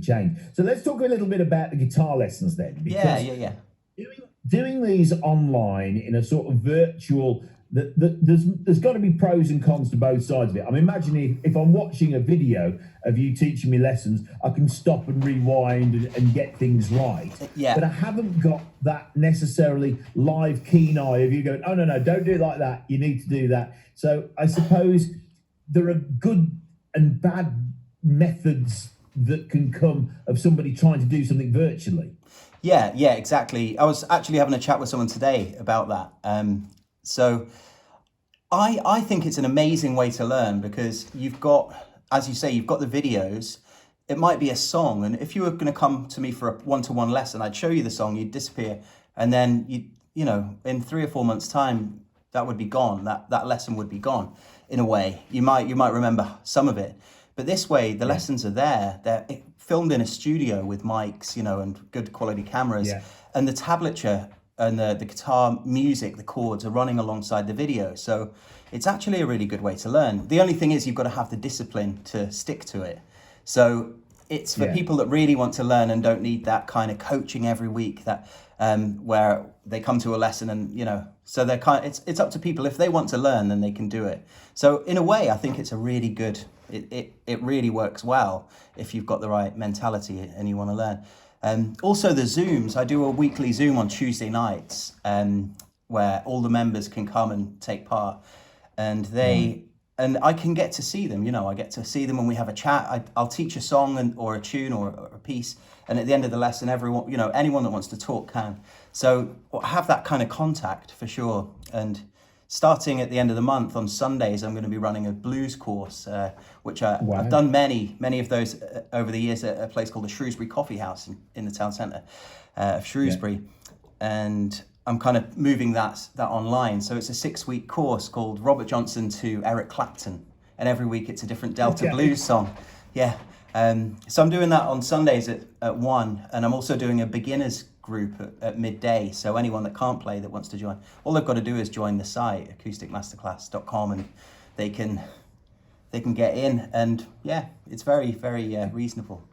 change. So let's talk a little bit about the guitar lessons then, Yeah, because yeah, yeah. doing these online in a sort of virtual, there's got to be pros and cons to both sides of it. I mean, imagine if I'm watching a video of you teaching me lessons, I can stop and rewind and get things right. Yeah. But I haven't got that necessarily live keen eye of you going, oh, no, don't do it like that. You need to do that. So I suppose there are good and bad methods that can come of somebody trying to do something virtually. Yeah, exactly. I was actually having a chat with someone today about that. So I think it's an amazing way to learn because you've got, as you say, you've got the videos. It might be a song, and if you were going to come to me for a one-to-one lesson, I'd show you the song, you'd disappear, and then in 3 or 4 months' time, that would be gone. That lesson would be gone. In a way, you might remember some of it, but this way, the lessons are there. They're filmed in a studio with mics, and good quality cameras, and the tablature and the guitar music, the chords are running alongside the video. So it's actually a really good way to learn. The only thing is you've got to have the discipline to stick to it. So it's for people that really want to learn and don't need that kind of coaching every week that where they come to a lesson and, so they're it's up to people. If they want to learn, then they can do it. So in a way, I think it's a really good, it really works well if you've got the right mentality and you want to learn. Also the Zooms, I do a weekly Zoom on Tuesday nights where all the members can come and take part, and and I can get to see them, I get to see them when we have a chat. I'll teach a song or a tune or a piece, and at the end of the lesson, everyone, anyone that wants to talk can. So have that kind of contact for sure. And starting at the end of the month on Sundays, I'm going to be running a blues course, which I've done many of those over the years at a place called the Shrewsbury Coffee House in the town centre of Shrewsbury. And I'm kind of moving that online. So it's a 6-week course called Robert Johnson to Eric Clapton. And every week it's a different Delta blues song. Yeah. So I'm doing that on Sundays at 1. And I'm also doing a beginners group at midday. So anyone that can't play that wants to join, all they've got to do is join the site, acousticmasterclass.com, and they can get in. And yeah, it's very, very reasonable.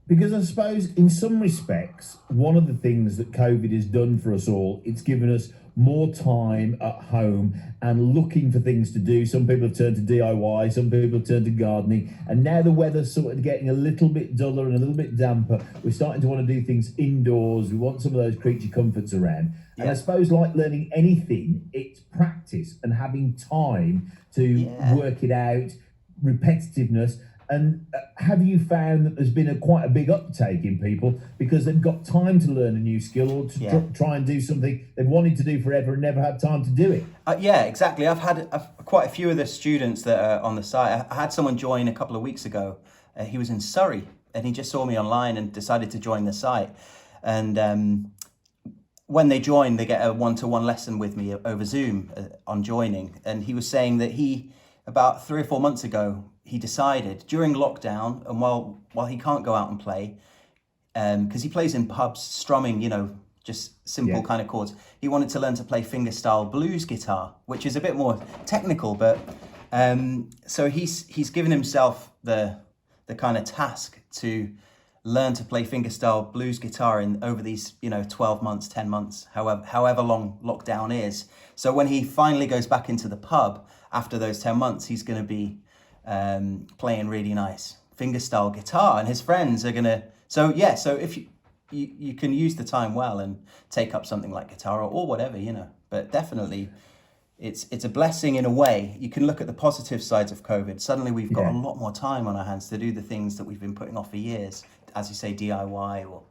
Because I suppose in some respects, one of the things that COVID has done for us all, it's given us more time at home and looking for things to do. Some people have turned to DIY, some people have turned to gardening, and now the weather's sort of getting a little bit duller and a little bit damper. We're starting to want to do things indoors. We want some of those creature comforts around. And I suppose like learning anything, it's practice and having time to work it out, repetitiveness. And have you found that there's been quite a big uptake in people because they've got time to learn a new skill or to try and do something they've wanted to do forever and never had time to do it? Yeah, exactly. I've had quite a few of the students that are on the site. I had someone join a couple of weeks ago. He was in Surrey and he just saw me online and decided to join the site. And when they join, they get a one-to-one lesson with me over Zoom on joining. And he was saying that about 3 or 4 months ago, he decided during lockdown, and while he can't go out and play, because he plays in pubs, strumming, just simple kind of chords, he wanted to learn to play fingerstyle blues guitar, which is a bit more technical. But so he's given himself the kind of task to learn to play fingerstyle blues guitar over these 12 months, 10 months, however long lockdown is. So when he finally goes back into the pub after those 10 months, he's going to be playing really nice fingerstyle guitar, and his friends are gonna. So if you can use the time well and take up something like guitar or whatever, But definitely, it's a blessing in a way. You can look at the positive sides of COVID. Suddenly, we've got a lot more time on our hands to do the things that we've been putting off for years, as you say, DIY or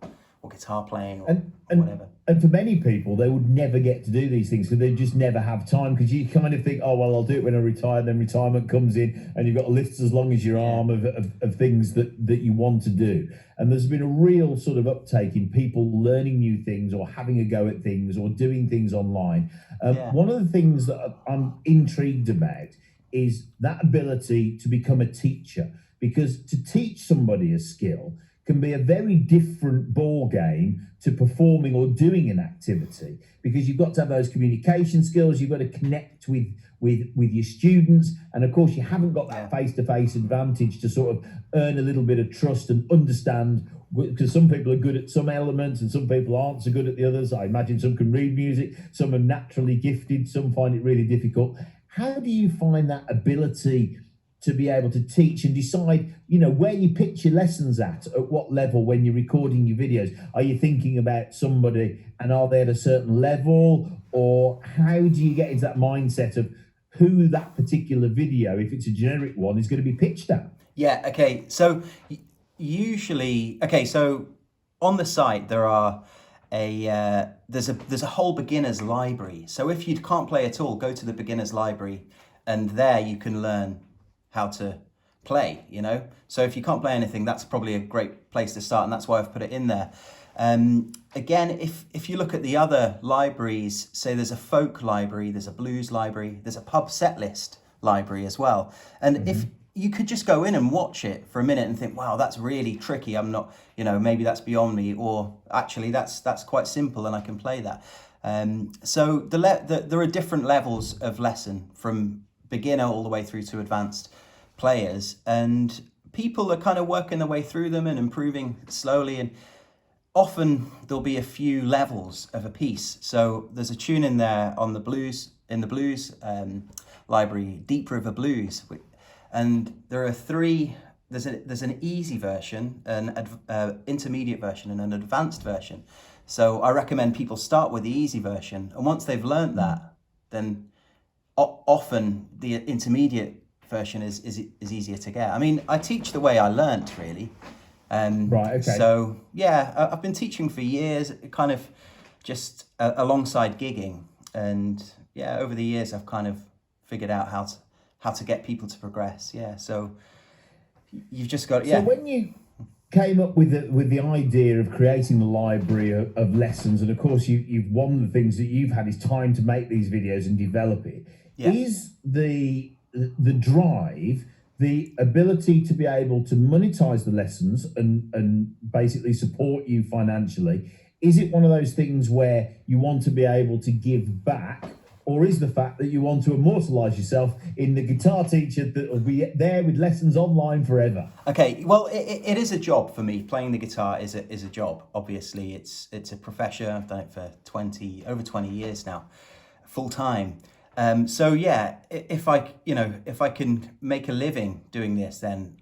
guitar playing or whatever. And for many people, they would never get to do these things because they just never have time, because you kind of think, oh, well, I'll do it when I retire. Then retirement comes in and you've got a list as long as your arm of things that you want to do. And there's been a real sort of uptake in people learning new things or having a go at things or doing things online. One of the things that I'm intrigued about is that ability to become a teacher, because to teach somebody a skill can be a very different ball game to performing or doing an activity, because you've got to have those communication skills, you've got to connect with your students, and of course you haven't got that face-to-face advantage to sort of earn a little bit of trust and understand, because some people are good at some elements and some people aren't so good at the others. I imagine some can read music, some are naturally gifted, some find it really difficult. How do you find that ability to be able to teach and decide, where you pitch your lessons at what level when you're recording your videos? Are you thinking about somebody and are they at a certain level, or how do you get into that mindset of who that particular video, if it's a generic one, is going to be pitched at? Yeah, okay. So usually, so on the site there are there's a whole beginner's library. So if you can't play at all, go to the beginner's library, and there you can learn how to play, So if you can't play anything, that's probably a great place to start, and that's why I've put it in there. Again, if you look at the other libraries, say there's a folk library, there's a blues library, there's a pub set list library as well. And if you could just go in and watch it for a minute and think, wow, that's really tricky. I'm not, maybe that's beyond me, or actually that's quite simple and I can play that. So there are different levels of lesson, from beginner all the way through to advanced players, and people are kind of working their way through them and improving slowly, and often there'll be a few levels of a piece. So there's a tune in there in the blues library, Deep River Blues, and there are three. There's an easy version, an intermediate version, and an advanced version. So I recommend people start with the easy version, and once they've learned that, then often the intermediate version is easier to get. I mean, I teach the way I learnt, really. Right, okay. So yeah, I've been teaching for years, kind of just alongside gigging, and yeah, over the years I've kind of figured out how to get people to progress. Yeah, so you've just got So when you came up with the idea of creating the library of lessons, and of course you've one of the things that you've had is time to make these videos and develop it. Yeah. Is the drive, the ability to be able to monetize the lessons and basically support you financially, is it one of those things where you want to be able to give back, or is the fact that you want to immortalize yourself in the guitar teacher that will be there with lessons online forever? Okay, well, it is a job for me. Playing the guitar is a job. Obviously, it's a profession. I've done it for over 20 years now, full time. So yeah, if I can make a living doing this, then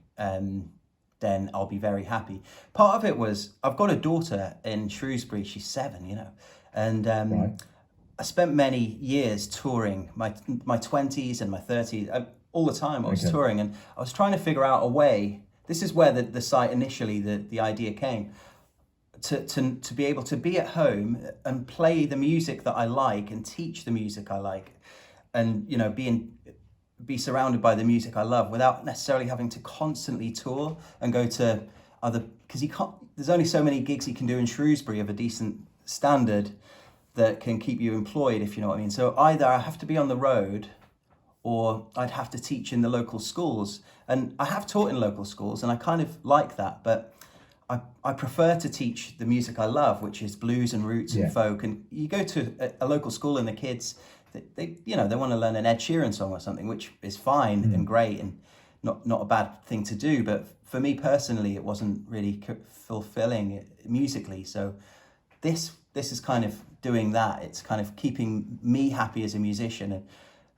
I'll be very happy. Part of it was, I've got a daughter in Shrewsbury. She's 7, and Right. I spent many years touring, my 20s and my 30s, all the time I was touring, and I was trying to figure out a way. This is where the site initially, the idea came, to be able to be at home and play the music that I like and teach the music I like, and be surrounded by the music I love without necessarily having to constantly tour and go to other, because there's only so many gigs you can do in Shrewsbury of a decent standard that can keep you employed, if you know what I mean. So either I have to be on the road, or I'd have to teach in the local schools. And I have taught in local schools, and I kind of like that, but I prefer to teach the music I love, which is blues and roots and folk. And you go to a local school and the kids, they want to learn an Ed Sheeran song or something, which is fine and great and not a bad thing to do. But for me personally, it wasn't really fulfilling musically. So this is kind of doing that. It's kind of keeping me happy as a musician,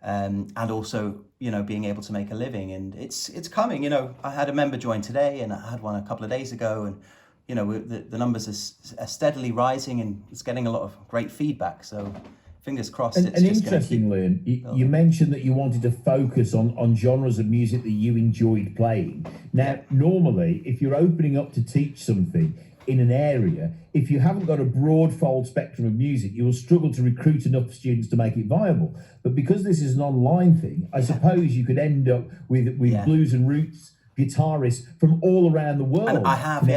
and also being able to make a living. And it's coming. I had a member join today, and I had one a couple of days ago, and the numbers are steadily rising, and it's getting a lot of great feedback. So fingers crossed. And interestingly, you mentioned that you wanted to focus on genres of music that you enjoyed playing. Now, normally, if you're opening up to teach something in an area, if you haven't got a broad fold spectrum of music, you will struggle to recruit enough students to make it viable. But because this is an online thing, I suppose you could end up with blues and roots guitarists from all around the world. And I have,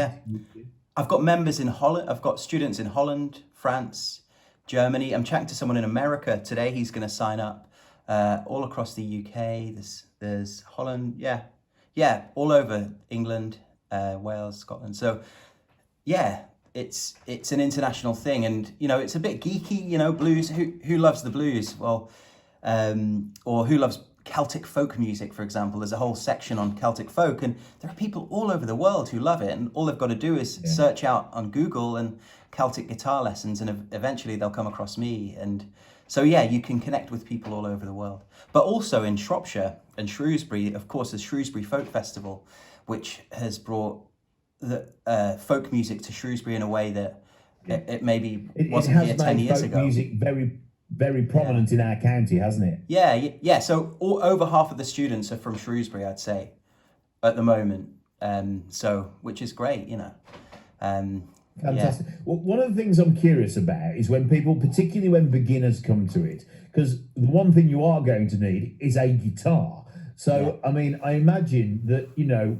I've got members in Holland. I've got students in Holland, France, Germany. I'm chatting to someone in America today. He's going to sign up. All across the UK. There's Holland. Yeah, all over England. Wales, Scotland. So yeah, it's an international thing, and it's a bit geeky. Blues. Who loves the blues? Well, or who loves Celtic folk music, for example? There's a whole section on Celtic folk, and there are people all over the world who love it, and all they've got to do is search out on Google and Celtic guitar lessons, and eventually they'll come across me. And so yeah, you can connect with people all over the world. But also in Shropshire and Shrewsbury, of course, there's Shrewsbury Folk Festival, which has brought the folk music to Shrewsbury in a way that it maybe wasn't here 10 years ago. Music very prominent in our county, hasn't it? Yeah. So over half of the students are from Shrewsbury, I'd say, at the moment. So which is great, Fantastic. Well, one of the things I'm curious about is when people, particularly when beginners come to it, because the one thing you are going to need is a guitar. So, I mean, I imagine that,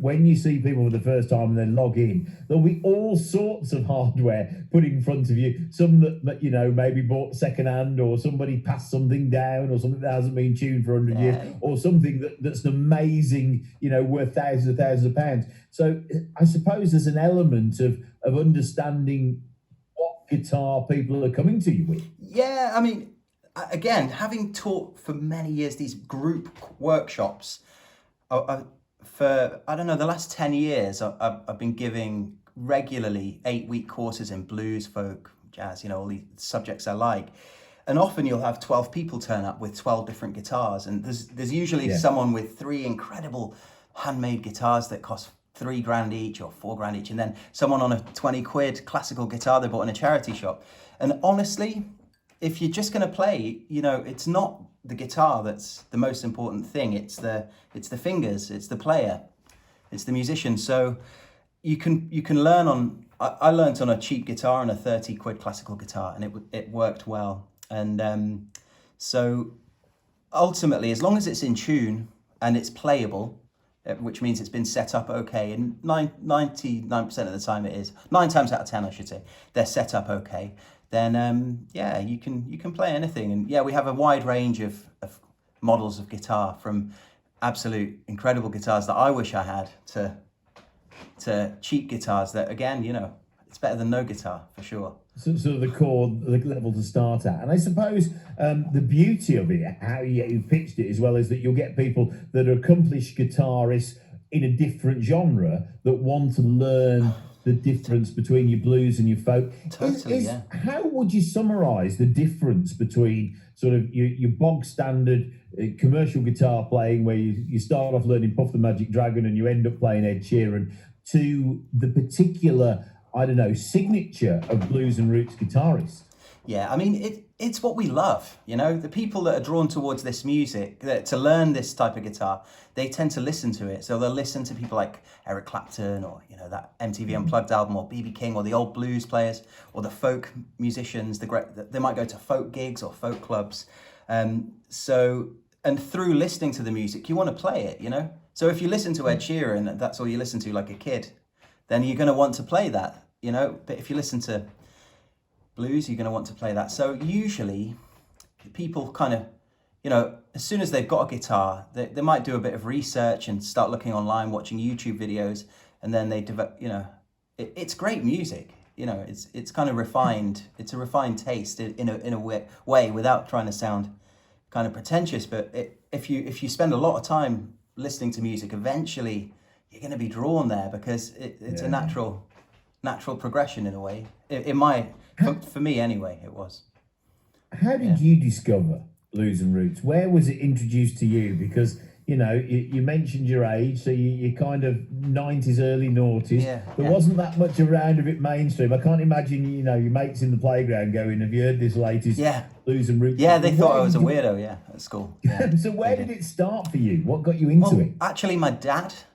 when you see people for the first time and then log in, there'll be all sorts of hardware put in front of you. Some that maybe bought secondhand, or somebody passed something down, or something that hasn't been tuned for 100 years, or something that's an amazing, worth thousands of pounds. So I suppose there's an element of understanding what guitar people are coming to you with. Yeah, I mean, again, having taught for many years these group workshops, for, I don't know, the last 10 years, I've been giving regularly 8-week courses in blues, folk, jazz, all these subjects I like. And often you'll have 12 people turn up with 12 different guitars. And there's usually someone with 3 incredible handmade guitars that cost $3,000 each or $4,000 each. And then someone on a 20 quid classical guitar they bought in a charity shop. And honestly, if you're just going to play, it's not the guitar that's the most important thing. It's the fingers, it's the player, it's the musician. So you can learn on. I learned on a cheap guitar and a 30 quid classical guitar, and it worked well. And so ultimately, as long as it's in tune and it's playable, which means it's been set up okay, and 99% of the time it is, 9 times out of 10 I should say, they're set up okay, then you can play anything. And we have a wide range of models of guitar, from absolute incredible guitars that I wish I had to cheap guitars that, again, it's better than no guitar for sure. So the level to start at. And I suppose the beauty of it, how you pitched it as well, is that you'll get people that are accomplished guitarists in a different genre that want to learn the difference between your blues and your folk. Totally, How would you summarise the difference between sort of your bog standard commercial guitar playing, where you start off learning Puff the Magic Dragon and you end up playing Ed Sheeran, to the particular, I don't know, signature of blues and roots guitarists? Yeah, I mean, it's what we love, the people that are drawn towards this music, to learn this type of guitar, they tend to listen to it. So they'll listen to people like Eric Clapton, or, that MTV Unplugged album, or B.B. King, or the old blues players, or the folk musicians. They might go to folk gigs or folk clubs. And through listening to the music, you want to play it, So if you listen to Ed Sheeran, that's all you listen to like a kid, then you're going to want to play that, But if you listen to blues, you're going to want to play that. So usually people kind of, as soon as they've got a guitar, they might do a bit of research and start looking online, watching YouTube videos, and then they develop, it's great music, it's kind of refined. It's a refined taste in a way, without trying to sound kind of pretentious. But if you spend a lot of time listening to music, eventually you're going to be drawn there, because it's a natural progression in a way. For me anyway, it was. How did you discover blues and roots? Where was it introduced to you? Because you mentioned your age, so you kind of 90s, early noughties. There wasn't that much around of it mainstream. I can't imagine your mates in the playground going, "Have you heard this latest blues and roots?" Yeah, they thought I was a weirdo. At school. So where did it start for you? What got you into it? Actually, my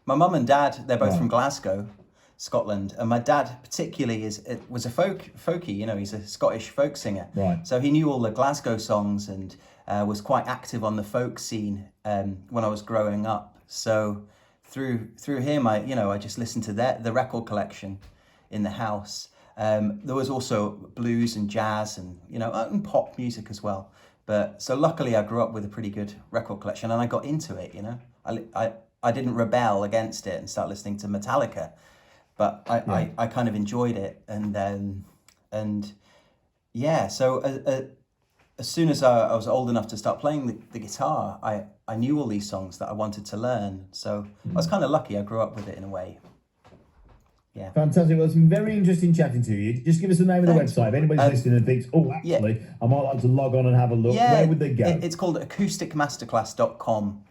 mum and dad, they're both from Glasgow, Scotland, and my dad particularly was a folkie. He's a Scottish folk singer. Right. So he knew all the Glasgow songs, and was quite active on the folk scene when I was growing up. So through him, I just listened to the record collection in the house. There was also blues and jazz and and pop music as well. But so luckily I grew up with a pretty good record collection, and I got into it. I didn't rebel against it and start listening to Metallica. but I kind of enjoyed it, and yeah. So as soon as I was old enough to start playing the guitar, I knew all these songs that I wanted to learn. So I was kind of lucky. I grew up with it in a way. Yeah. Fantastic. Well, it's been very interesting chatting to you. Just give us the name of the Thanks. website. If anybody's listening and thinks, oh, actually, I might like to log on and have a look, where would they go? It's called acousticmasterclass.com.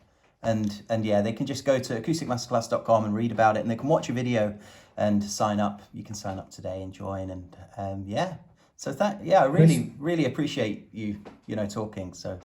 And yeah, they can just go to acousticmasterclass.com and read about it, and they can watch a video and sign up. You can sign up today and join. And yeah. So I really appreciate you talking. So